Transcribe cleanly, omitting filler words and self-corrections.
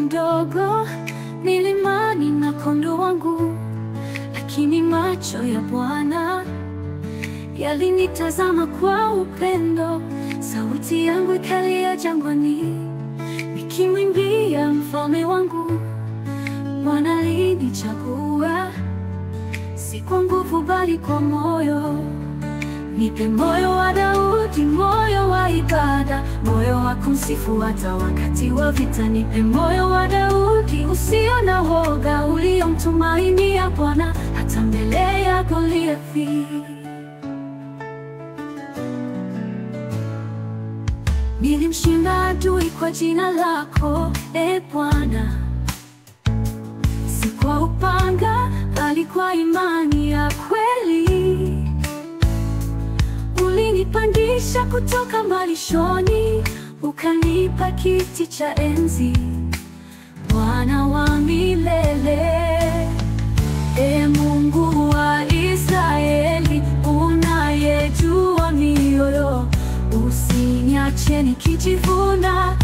mdogo milimani na kondoo wangu, lakini macho ya Bwana yalinitazama kwa upendo. Sauti yangu ikalia jangwani, nikimwimbia mfalme wangu. Bwana alinichagua, si kwa nguvu bali kwa moyo. Nipe moyo wa Daudi, moyo wa ibada, moyo wa kumsifu hata wakati wa vita. Nipe moyo wa Daudi usio na woga, uliomtumainia Bwana hata mbele ya Goliathi. Nilimshinda adui kwa jina lako, e Bwana, si kwa upanga bali kwa imani ya kweli. Ulinipandisha kutoka malishoni, ukanipa kiti cha enzi. Bwana wa milele, e Mungu wa Israeli, unayejua mioyo, usiniache nikijivuna.